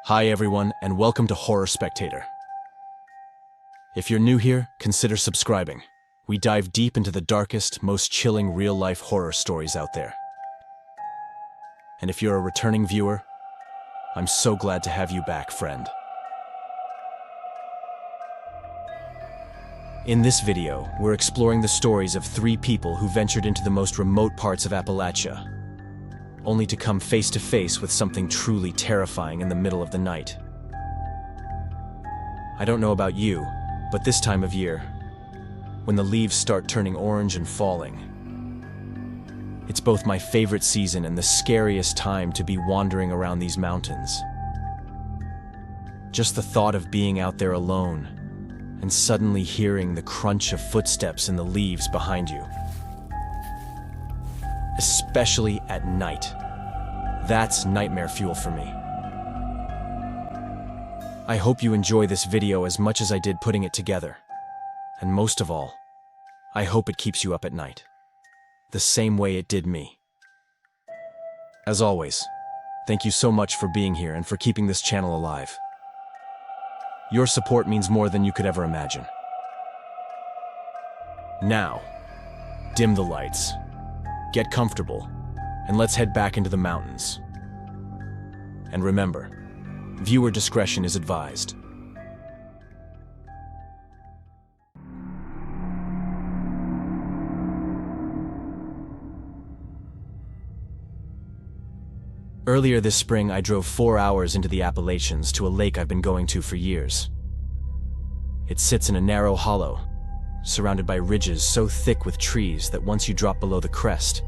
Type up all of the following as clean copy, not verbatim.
Hi everyone, and welcome to Horror Spectator. If you're new here, consider subscribing. We dive deep into the darkest, most chilling real-life horror stories out there. And if you're a returning viewer, I'm so glad to have you back, friend. In this video, we're exploring the stories of 3 people who ventured into the most remote parts of Appalachia, only to come face to face with something truly terrifying in the middle of the night. I don't know about you, but this time of year, when the leaves start turning orange and falling, it's both my favorite season and the scariest time to be wandering around these mountains. Just the thought of being out there alone and suddenly hearing the crunch of footsteps in the leaves behind you. Especially at night. That's nightmare fuel for me. I hope you enjoy this video as much as I did putting it together. And most of all, I hope it keeps you up at night, the same way it did me. As always, thank you so much for being here and for keeping this channel alive. Your support means more than you could ever imagine. Now, dim the lights. Get comfortable, and let's head back into the mountains. And remember, viewer discretion is advised. Earlier this spring, I drove 4 hours into the Appalachians to a lake I've been going to for years. It sits in a narrow hollow, surrounded by ridges so thick with trees that once you drop below the crest,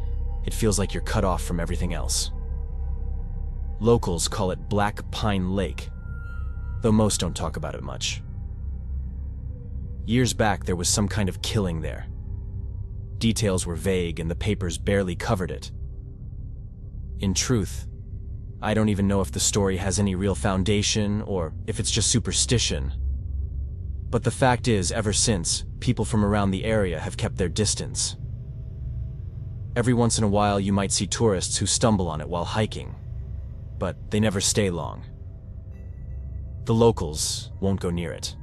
it feels like you're cut off from everything else. Locals call it Black Pine Lake, though most don't talk about it much. Years back, there was some kind of killing there. Details were vague and the papers barely covered it. In truth, I don't even know if the story has any real foundation or if it's just superstition. But the fact is, ever since, people from around the area have kept their distance. Every once in a while, you might see tourists who stumble on it while hiking, but they never stay long. The locals won't go near it.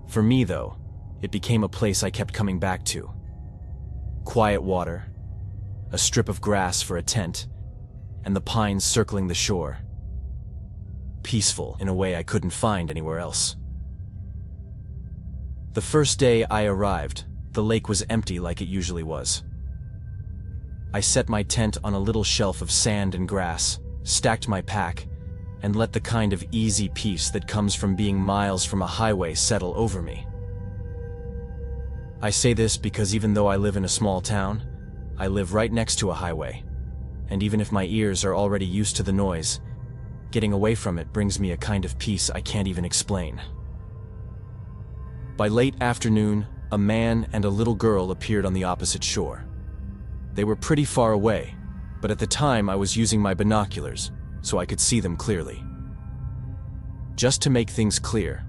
For me, though, it became a place I kept coming back to. Quiet water, a strip of grass for a tent, and the pines circling the shore. Peaceful in a way I couldn't find anywhere else. The first day I arrived, the lake was empty like it usually was. I set my tent on a little shelf of sand and grass, stacked my pack, and let the kind of easy peace that comes from being miles from a highway settle over me. I say this because even though I live in a small town, I live right next to a highway, and even if my ears are already used to the noise, getting away from it brings me a kind of peace I can't even explain. By late afternoon, a man and a little girl appeared on the opposite shore. They were pretty far away, but at the time I was using my binoculars, so I could see them clearly. Just to make things clear,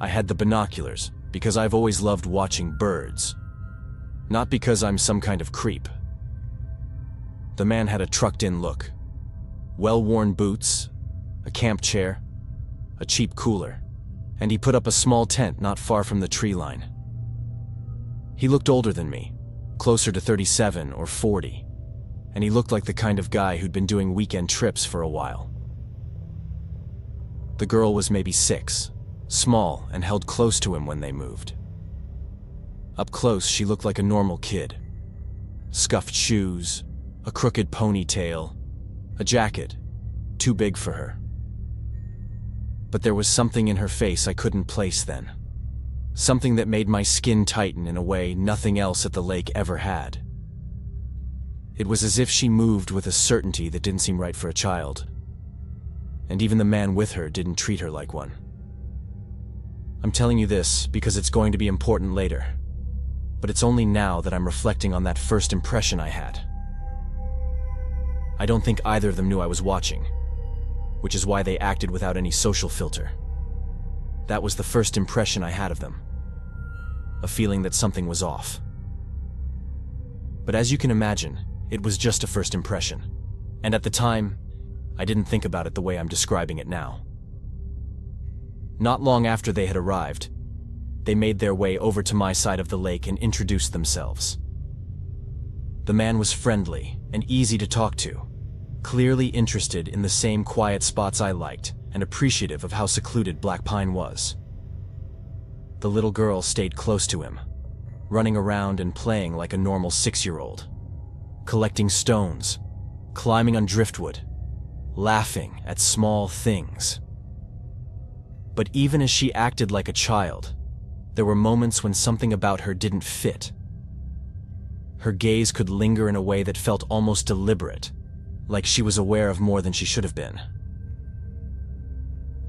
I had the binoculars because I've always loved watching birds, not because I'm some kind of creep. The man had a trucked-in look, well-worn boots, a camp chair, a cheap cooler, and he put up a small tent not far from the tree line. He looked older than me, closer to 37 or 40, and he looked like the kind of guy who'd been doing weekend trips for a while. The girl was maybe 6, small and held close to him when they moved. Up close, she looked like a normal kid. Scuffed shoes, a crooked ponytail, a jacket, too big for her. But there was something in her face I couldn't place then. Something that made my skin tighten in a way nothing else at the lake ever had. It was as if she moved with a certainty that didn't seem right for a child. And even the man with her didn't treat her like one. I'm telling you this because it's going to be important later. But it's only now that I'm reflecting on that first impression I had. I don't think either of them knew I was watching, which is why they acted without any social filter. That was the first impression I had of them. A feeling that something was off. But as you can imagine, it was just a first impression. And at the time, I didn't think about it the way I'm describing it now. Not long after they had arrived, they made their way over to my side of the lake and introduced themselves. The man was friendly and easy to talk to, clearly interested in the same quiet spots I liked and appreciative of how secluded Black Pine was. The little girl stayed close to him, running around and playing like a normal 6-year-old, collecting stones, climbing on driftwood, laughing at small things. But even as she acted like a child, there were moments when something about her didn't fit. Her gaze could linger in a way that felt almost deliberate, like she was aware of more than she should have been.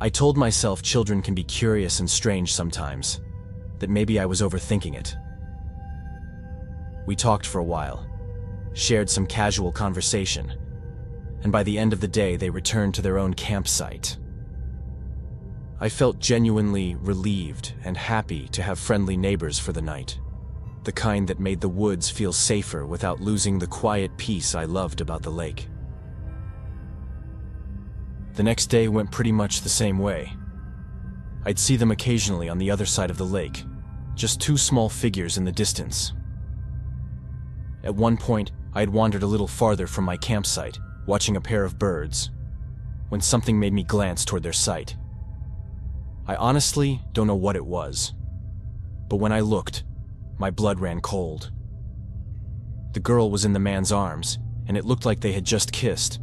I told myself children can be curious and strange sometimes, that maybe I was overthinking it. We talked for a while, shared some casual conversation, and by the end of the day they returned to their own campsite. I felt genuinely relieved and happy to have friendly neighbors for the night, the kind that made the woods feel safer without losing the quiet peace I loved about the lake. The next day went pretty much the same way. I'd see them occasionally on the other side of the lake, just 2 small figures in the distance. At one point, I had wandered a little farther from my campsite, watching a pair of birds, when something made me glance toward their sight. I honestly don't know what it was, but when I looked, my blood ran cold. The girl was in the man's arms, and it looked like they had just kissed.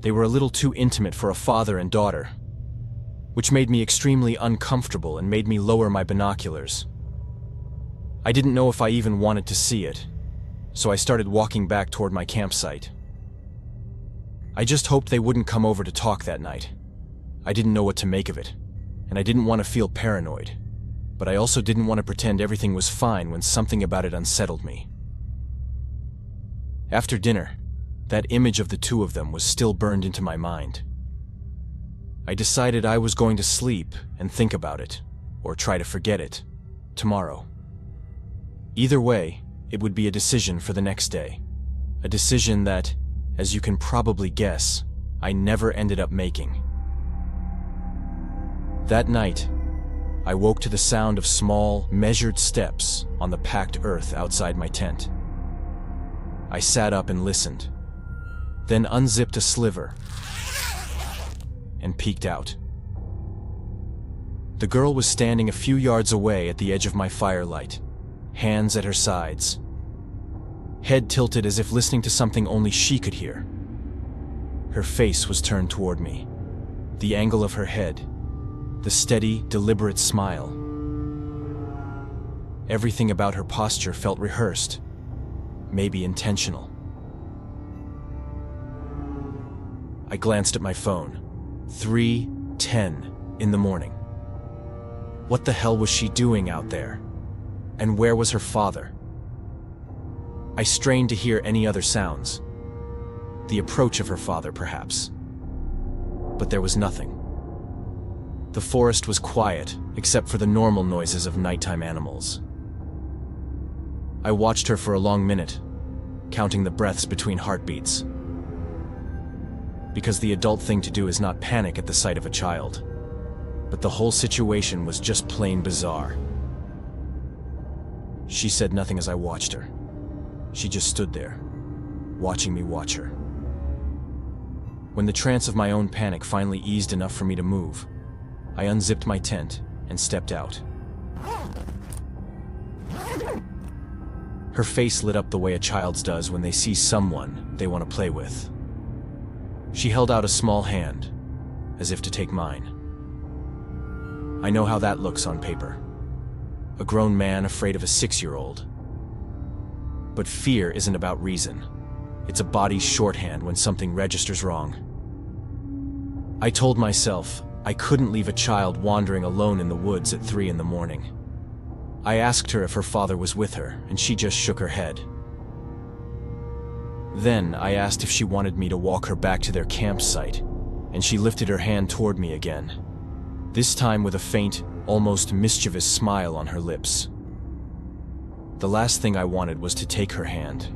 They were a little too intimate for a father and daughter, which made me extremely uncomfortable and made me lower my binoculars. I didn't know if I even wanted to see it, so I started walking back toward my campsite. I just hoped they wouldn't come over to talk that night. I didn't know what to make of it, and I didn't want to feel paranoid, but I also didn't want to pretend everything was fine when something about it unsettled me. After dinner, that image of the 2 of them was still burned into my mind. I decided I was going to sleep and think about it, or try to forget it, tomorrow. Either way, it would be a decision for the next day. A decision that, as you can probably guess, I never ended up making. That night, I woke to the sound of small, measured steps on the packed earth outside my tent. I sat up and listened, then unzipped a sliver and peeked out. The girl was standing a few yards away at the edge of my firelight, hands at her sides, head tilted as if listening to something only she could hear. Her face was turned toward me, the angle of her head, the steady, deliberate smile. Everything about her posture felt rehearsed, maybe intentional. I glanced at my phone. 3:10 in the morning. What the hell was she doing out there? And where was her father? I strained to hear any other sounds. The approach of her father, perhaps. But there was nothing. The forest was quiet, except for the normal noises of nighttime animals. I watched her for a long minute, counting the breaths between heartbeats. Because the adult thing to do is not panic at the sight of a child. But the whole situation was just plain bizarre. She said nothing as I watched her. She just stood there, watching me watch her. When the trance of my own panic finally eased enough for me to move, I unzipped my tent and stepped out. Her face lit up the way a child's does when they see someone they want to play with. She held out a small hand, as if to take mine. I know how that looks on paper. A grown man afraid of a 6-year-old. But fear isn't about reason. It's a body's shorthand when something registers wrong. I told myself I couldn't leave a child wandering alone in the woods at 3 in the morning. I asked her if her father was with her, and she just shook her head. Then I asked if she wanted me to walk her back to their campsite, and she lifted her hand toward me again, this time with a faint, almost mischievous smile on her lips. The last thing I wanted was to take her hand.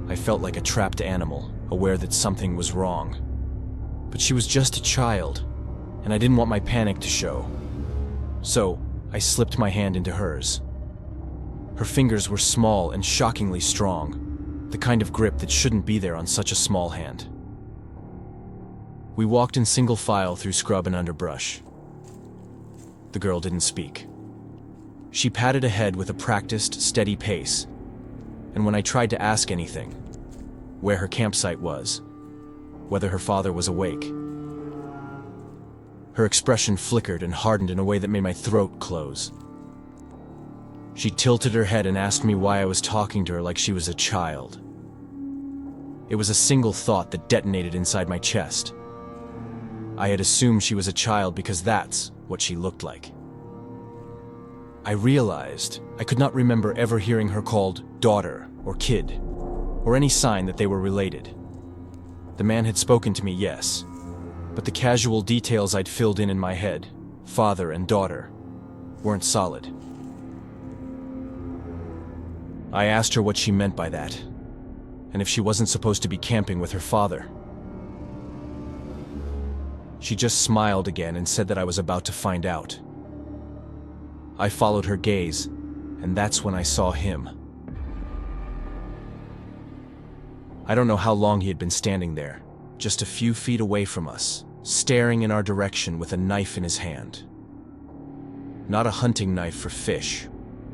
I felt like a trapped animal, aware that something was wrong. But she was just a child, and I didn't want my panic to show. So, I slipped my hand into hers. Her fingers were small and shockingly strong, the kind of grip that shouldn't be there on such a small hand. We walked in single file through scrub and underbrush. The girl didn't speak. She padded ahead with a practiced, steady pace, and when I tried to ask anything, where her campsite was, whether her father was awake, her expression flickered and hardened in a way that made my throat close. She tilted her head and asked me why I was talking to her like she was a child. It was a single thought that detonated inside my chest. I had assumed she was a child because that's what she looked like. I realized I could not remember ever hearing her called daughter or kid, or any sign that they were related. The man had spoken to me, yes, but the casual details I'd filled in my head, father and daughter, weren't solid. I asked her what she meant by that, and if she wasn't supposed to be camping with her father. She just smiled again and said that I was about to find out. I followed her gaze, and that's when I saw him. I don't know how long he had been standing there, just a few feet away from us, staring in our direction with a knife in his hand. Not a hunting knife for fish,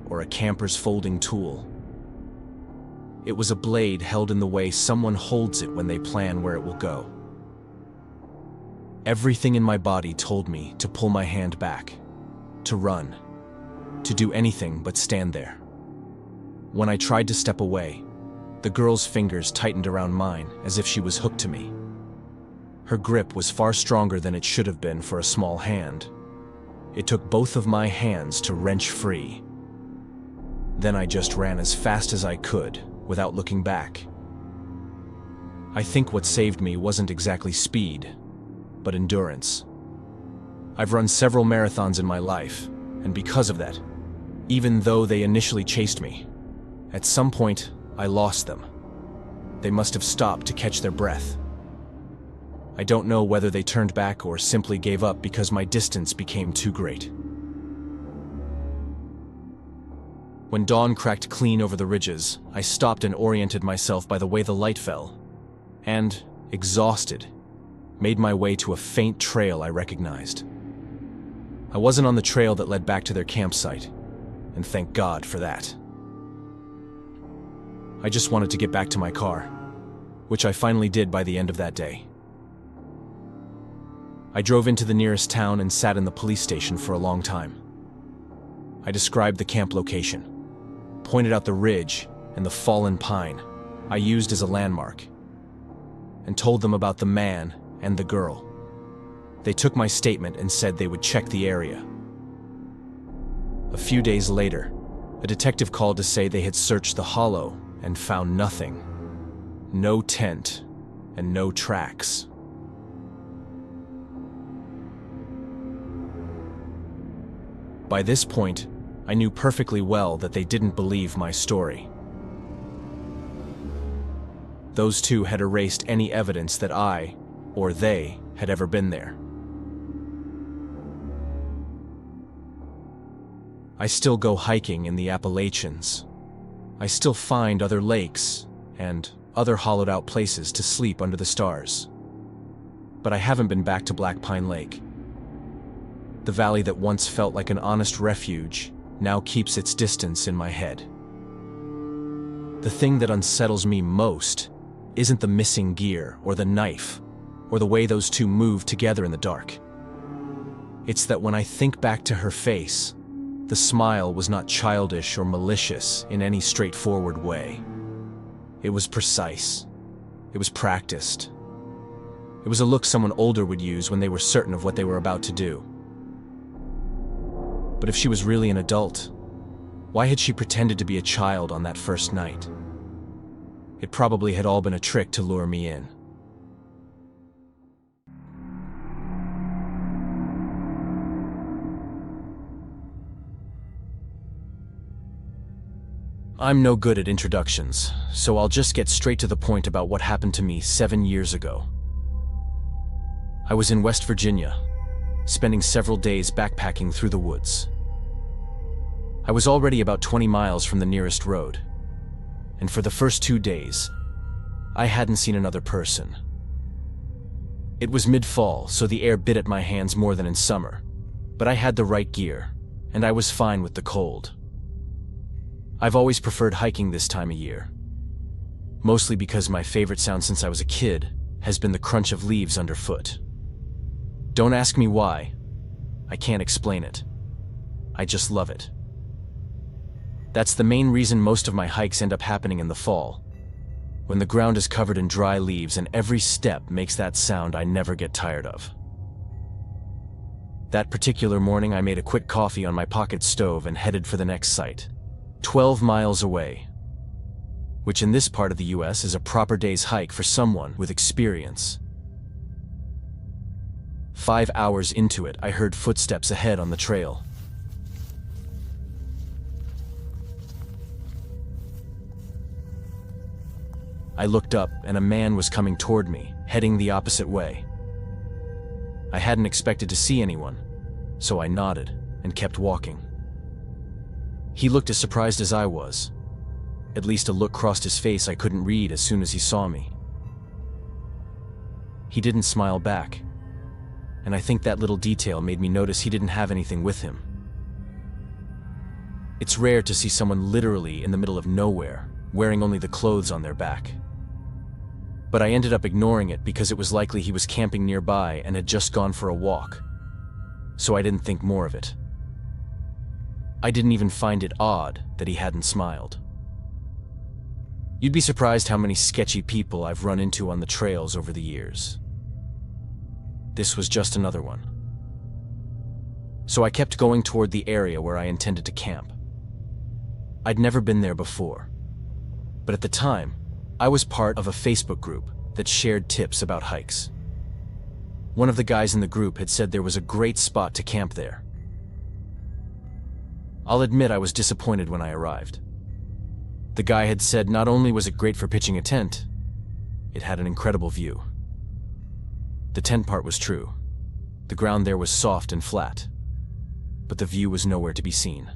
or a camper's folding tool. It was a blade held in the way someone holds it when they plan where it will go. Everything in my body told me to pull my hand back, to run, to do anything but stand there. When I tried to step away, the girl's fingers tightened around mine as if she was hooked to me. Her grip was far stronger than it should have been for a small hand. It took both of my hands to wrench free. Then I just ran as fast as I could, without looking back. I think what saved me wasn't exactly speed, but endurance. I've run several marathons in my life, and because of that, even though they initially chased me, at some point I lost them. They must have stopped to catch their breath. I don't know whether they turned back or simply gave up because my distance became too great. When dawn cracked clean over the ridges, I stopped and oriented myself by the way the light fell, and, exhausted, made my way to a faint trail I recognized. I wasn't on the trail that led back to their campsite, and thank God for that. I just wanted to get back to my car, which I finally did by the end of that day. I drove into the nearest town and sat in the police station for a long time. I described the camp location, pointed out the ridge and the fallen pine I used as a landmark, and told them about the man and the girl. They took my statement and said they would check the area. A few days later, a detective called to say they had searched the hollow and found nothing. No tent and no tracks. By this point, I knew perfectly well that they didn't believe my story. Those two had erased any evidence that I, or they, had ever been there. I still go hiking in the Appalachians. I still find other lakes and other hollowed-out places to sleep under the stars. But I haven't been back to Black Pine Lake. The valley that once felt like an honest refuge now keeps its distance in my head. The thing that unsettles me most isn't the missing gear or the knife or the way those two moved together in the dark. It's that when I think back to her face, the smile was not childish or malicious in any straightforward way. It was precise. It was practiced. It was a look someone older would use when they were certain of what they were about to do. But if she was really an adult, why had she pretended to be a child on that first night? It probably had all been a trick to lure me in. I'm no good at introductions, so I'll just get straight to the point about what happened to me 7 years ago. I was in West Virginia, spending several days backpacking through the woods. I was already about 20 miles from the nearest road, and for the first 2 days, I hadn't seen another person. It was mid-fall, so the air bit at my hands more than in summer, but I had the right gear, and I was fine with the cold. I've always preferred hiking this time of year, mostly because my favorite sound since I was a kid has been the crunch of leaves underfoot. Don't ask me why. I can't explain it. I just love it. That's the main reason most of my hikes end up happening in the fall, when the ground is covered in dry leaves and every step makes that sound I never get tired of. That particular morning, I made a quick coffee on my pocket stove and headed for the next site, 12 miles away, which in this part of the US is a proper day's hike for someone with experience. 5 hours into it, I heard footsteps ahead on the trail. I looked up, and a man was coming toward me, heading the opposite way. I hadn't expected to see anyone, so I nodded and kept walking. He looked as surprised as I was. At least a look crossed his face I couldn't read as soon as he saw me. He didn't smile back, and I think that little detail made me notice he didn't have anything with him. It's rare to see someone literally in the middle of nowhere, wearing only the clothes on their back. But I ended up ignoring it because it was likely he was camping nearby and had just gone for a walk, so I didn't think more of it. I didn't even find it odd that he hadn't smiled. You'd be surprised how many sketchy people I've run into on the trails over the years. This was just another one. So I kept going toward the area where I intended to camp. I'd never been there before, but at the time, I was part of a Facebook group that shared tips about hikes. One of the guys in the group had said there was a great spot to camp there. I'll admit I was disappointed when I arrived. The guy had said not only was it great for pitching a tent, it had an incredible view. The tent part was true. The ground there was soft and flat, but the view was nowhere to be seen.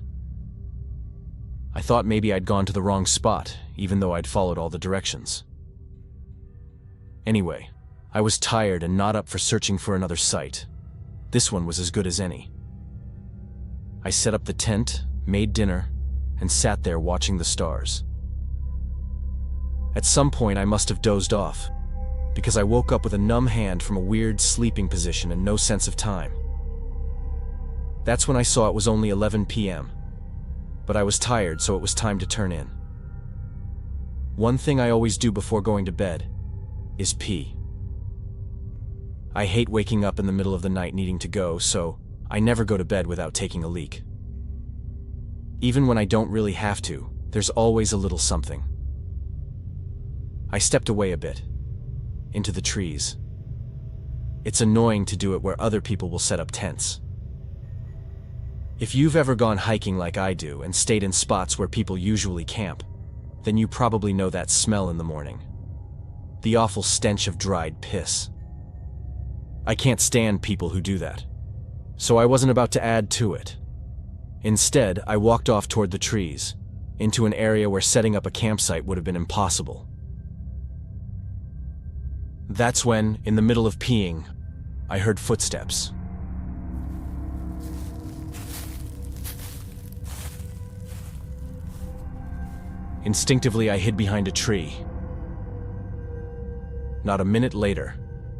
I thought maybe I'd gone to the wrong spot, even though I'd followed all the directions. Anyway, I was tired and not up for searching for another site. This one was as good as any. I set up the tent, made dinner, and sat there watching the stars. At some point I must have dozed off, because I woke up with a numb hand from a weird sleeping position and no sense of time. That's when I saw it was only 11 p.m., but I was tired, so it was time to turn in. One thing I always do before going to bed is pee. I hate waking up in the middle of the night needing to go, so I never go to bed without taking a leak. Even when I don't really have to, there's always a little something. I stepped away a bit, into the trees. It's annoying to do it where other people will set up tents. If you've ever gone hiking like I do and stayed in spots where people usually camp, then you probably know that smell in the morning. The awful stench of dried piss. I can't stand people who do that, so I wasn't about to add to it. Instead, I walked off toward the trees, into an area where setting up a campsite would have been impossible. That's when, in the middle of peeing, I heard footsteps. Instinctively, I hid behind a tree. Not a minute later,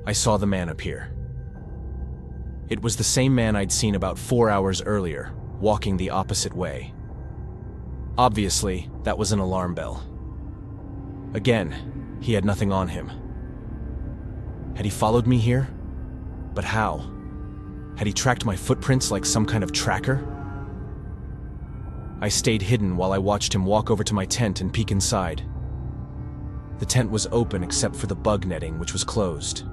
I saw the man appear. It was the same man I'd seen about 4 hours earlier, walking the opposite way. Obviously, that was an alarm bell. Again, he had nothing on him. Had he followed me here? But how? Had he tracked my footprints like some kind of tracker? I stayed hidden while I watched him walk over to my tent and peek inside. The tent was open except for the bug netting, which was closed.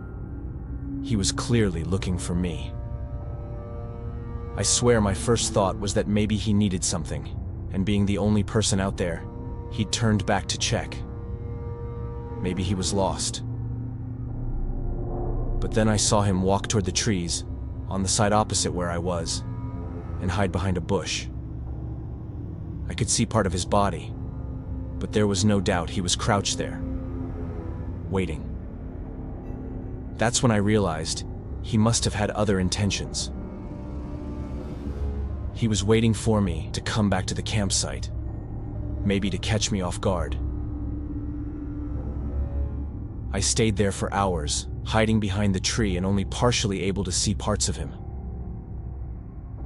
He was clearly looking for me. I swear my first thought was that maybe he needed something, and being the only person out there, he'd turned back to check. Maybe he was lost. But then I saw him walk toward the trees, on the side opposite where I was, and hide behind a bush. I could see part of his body, but there was no doubt he was crouched there, waiting. That's when I realized he must have had other intentions. He was waiting for me to come back to the campsite, maybe to catch me off guard. I stayed there for hours, hiding behind the tree and only partially able to see parts of him.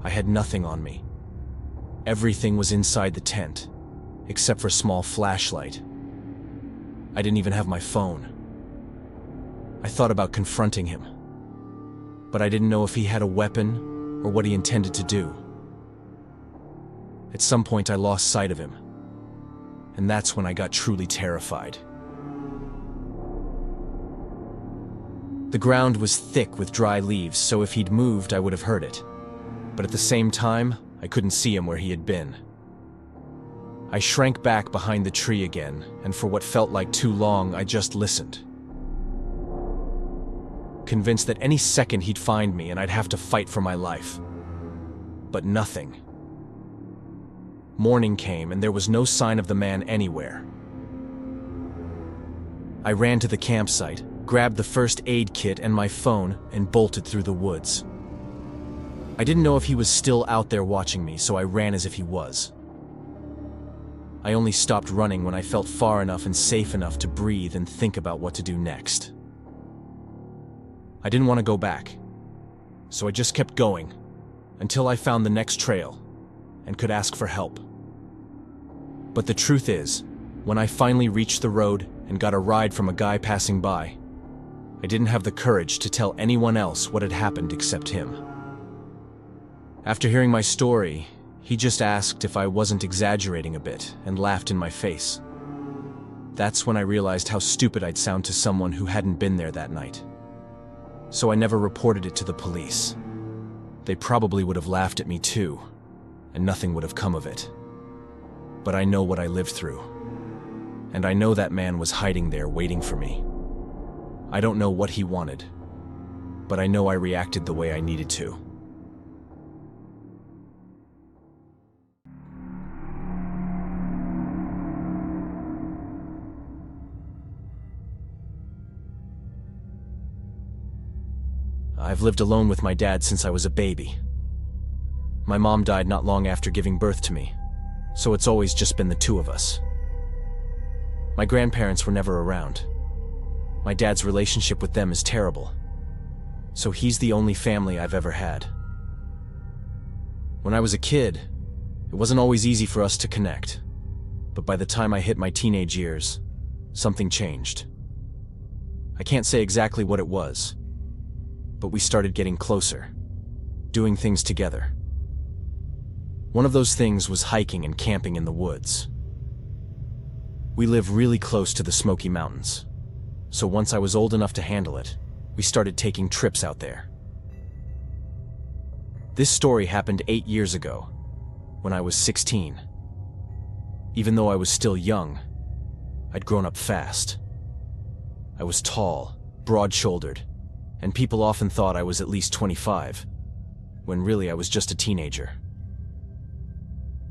I had nothing on me. Everything was inside the tent, except for a small flashlight. I didn't even have my phone. I thought about confronting him, but I didn't know if he had a weapon or what he intended to do. At some point I lost sight of him, and that's when I got truly terrified. The ground was thick with dry leaves, so if he'd moved, I would have heard it. But at the same time, I couldn't see him where he had been. I shrank back behind the tree again, and for what felt like too long, I just listened. Convinced that any second he'd find me and I'd have to fight for my life. But nothing. Morning came and there was no sign of the man anywhere. I ran to the campsite, grabbed the first aid kit and my phone, and bolted through the woods. I didn't know if he was still out there watching me, so I ran as if he was. I only stopped running when I felt far enough and safe enough to breathe and think about what to do next. I didn't want to go back, so I just kept going until I found the next trail and could ask for help. But the truth is, when I finally reached the road and got a ride from a guy passing by, I didn't have the courage to tell anyone else what had happened except him. After hearing my story, he just asked if I wasn't exaggerating a bit and laughed in my face. That's when I realized how stupid I'd sound to someone who hadn't been there that night. So I never reported it to the police. They probably would have laughed at me too, and nothing would have come of it. But I know what I lived through, and I know that man was hiding there waiting for me. I don't know what he wanted, but I know I reacted the way I needed to. I've lived alone with my dad since I was a baby. My mom died not long after giving birth to me, so it's always just been the two of us. My grandparents were never around. My dad's relationship with them is terrible, so he's the only family I've ever had. When I was a kid, it wasn't always easy for us to connect, but by the time I hit my teenage years, something changed. I can't say exactly what it was, but we started getting closer, doing things together. One of those things was hiking and camping in the woods. We live really close to the Smoky Mountains, so once I was old enough to handle it, we started taking trips out there. This story happened 8 years ago, when I was 16. Even though I was still young, I'd grown up fast. I was tall, broad-shouldered, and people often thought I was at least 25, when really I was just a teenager.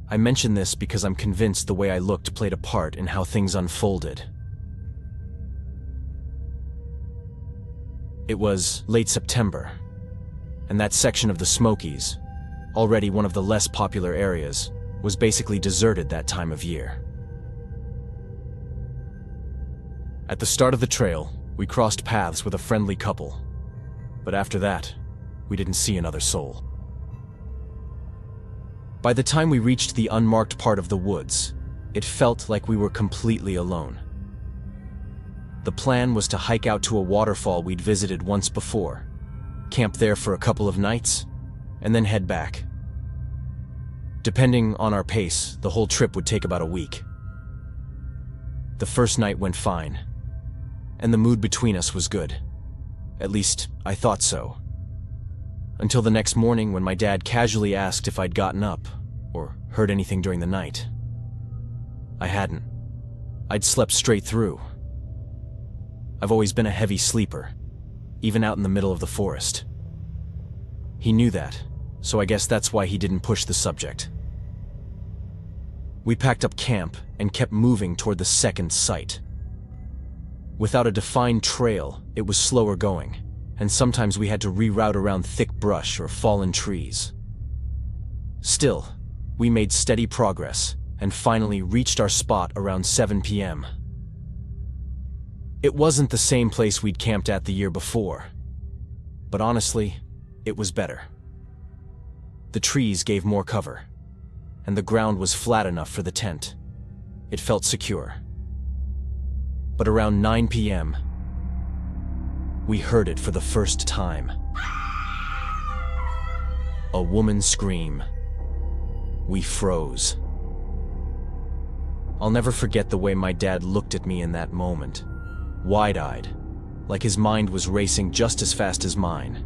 I mention this because I'm convinced the way I looked played a part in how things unfolded. It was late September, and that section of the Smokies, already one of the less popular areas, was basically deserted that time of year. At the start of the trail, we crossed paths with a friendly couple, but after that, we didn't see another soul. By the time we reached the unmarked part of the woods, it felt like we were completely alone. The plan was to hike out to a waterfall we'd visited once before, camp there for a couple of nights, and then head back. Depending on our pace, the whole trip would take about a week. The first night went fine, and the mood between us was good. At least, I thought so. Until the next morning when my dad casually asked if I'd gotten up or heard anything during the night. I hadn't. I'd slept straight through. I've always been a heavy sleeper, even out in the middle of the forest. He knew that, so I guess that's why he didn't push the subject. We packed up camp and kept moving toward the second site. Without a defined trail, it was slower going, and sometimes we had to reroute around thick brush or fallen trees. Still, we made steady progress and finally reached our spot around 7 p.m. It wasn't the same place we'd camped at the year before, but honestly, it was better. The trees gave more cover, and the ground was flat enough for the tent. It felt secure. But around 9 p.m., we heard it for the first time. A woman's scream. We froze. I'll never forget the way my dad looked at me in that moment, wide-eyed, like his mind was racing just as fast as mine.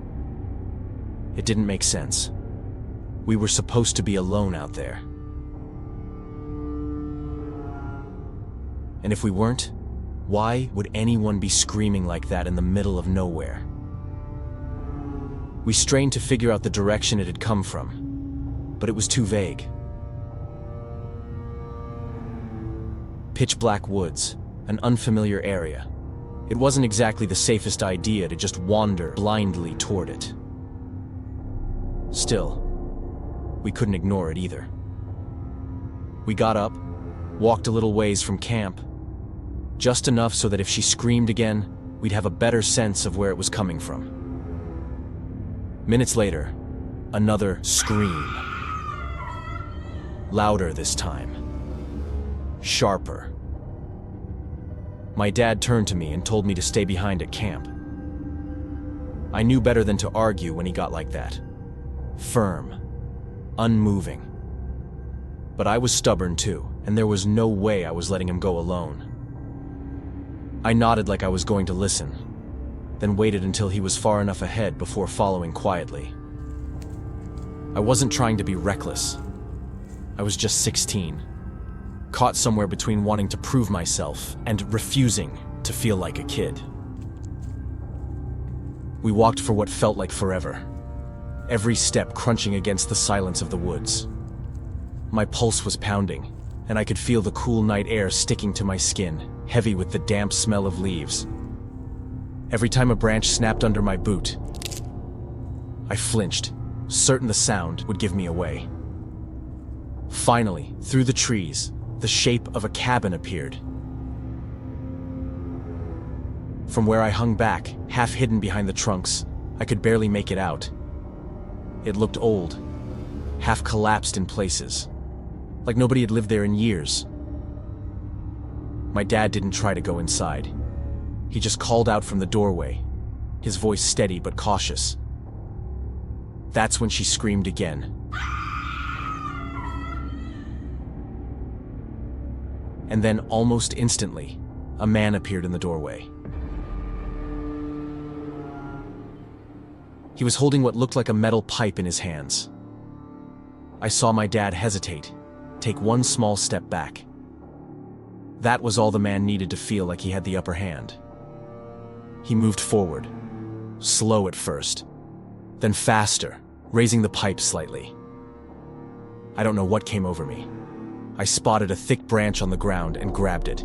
It didn't make sense. We were supposed to be alone out there. And if we weren't, why would anyone be screaming like that in the middle of nowhere? We strained to figure out the direction it had come from, but it was too vague. Pitch black woods, an unfamiliar area. It wasn't exactly the safest idea to just wander blindly toward it. Still, we couldn't ignore it either. We got up, walked a little ways from camp, just enough so that if she screamed again, we'd have a better sense of where it was coming from. Minutes later, another scream. Louder this time. Sharper. My dad turned to me and told me to stay behind at camp. I knew better than to argue when he got like that. Firm. Unmoving. But I was stubborn too, and there was no way I was letting him go alone. I nodded like I was going to listen, then waited until he was far enough ahead before following quietly. I wasn't trying to be reckless. I was just 16, caught somewhere between wanting to prove myself and refusing to feel like a kid. We walked for what felt like forever, every step crunching against the silence of the woods. My pulse was pounding, and I could feel the cool night air sticking to my skin, heavy with the damp smell of leaves. Every time a branch snapped under my boot, I flinched, certain the sound would give me away. Finally, through the trees, the shape of a cabin appeared. From where I hung back, half hidden behind the trunks, I could barely make it out. It looked old, half collapsed in places, like nobody had lived there in years. My dad didn't try to go inside. He just called out from the doorway, his voice steady but cautious. That's when she screamed again. And then, almost instantly, a man appeared in the doorway. He was holding what looked like a metal pipe in his hands. I saw my dad hesitate, take one small step back. That was all the man needed to feel like he had the upper hand. He moved forward, slow at first, then faster, raising the pipe slightly. I don't know what came over me. I spotted a thick branch on the ground and grabbed it.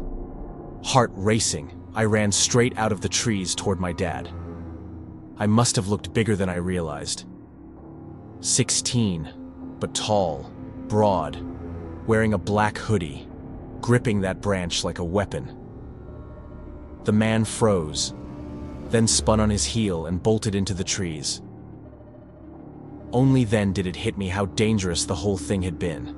Heart racing, I ran straight out of the trees toward my dad. I must have looked bigger than I realized. 16, but tall, broad, wearing a black hoodie, gripping that branch like a weapon. The man froze, then spun on his heel and bolted into the trees. Only then did it hit me how dangerous the whole thing had been.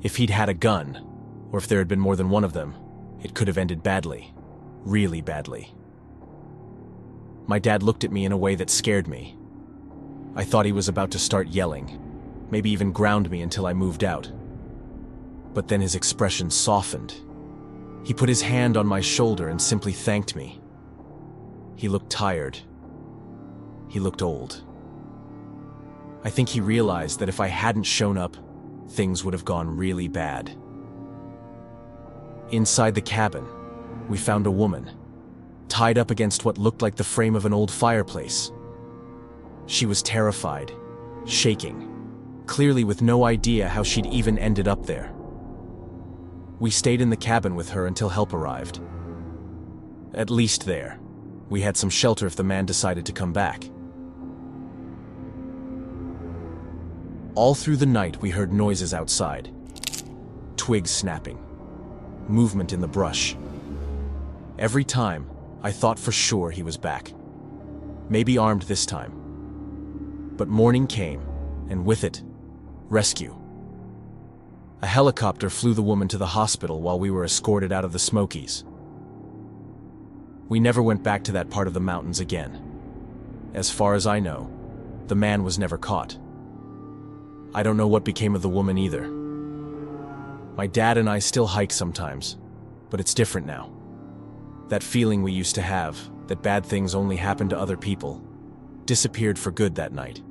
If he'd had a gun, or if there had been more than one of them, it could have ended badly, really badly. My dad looked at me in a way that scared me. I thought he was about to start yelling, maybe even ground me until I moved out. But then his expression softened. He put his hand on my shoulder and simply thanked me. He looked tired. He looked old. I think he realized that if I hadn't shown up, things would have gone really bad. Inside the cabin, we found a woman, tied up against what looked like the frame of an old fireplace. She was terrified, shaking, clearly with no idea how she'd even ended up there. We stayed in the cabin with her until help arrived. At least there, we had some shelter if the man decided to come back. All through the night we heard noises outside. Twigs snapping, movement in the brush. Every time, I thought for sure he was back. Maybe armed this time. But morning came, and with it, rescue. A helicopter flew the woman to the hospital while we were escorted out of the Smokies. We never went back to that part of the mountains again. As far as I know, the man was never caught. I don't know what became of the woman either. My dad and I still hike sometimes, but it's different now. That feeling we used to have, that bad things only happen to other people, disappeared for good that night.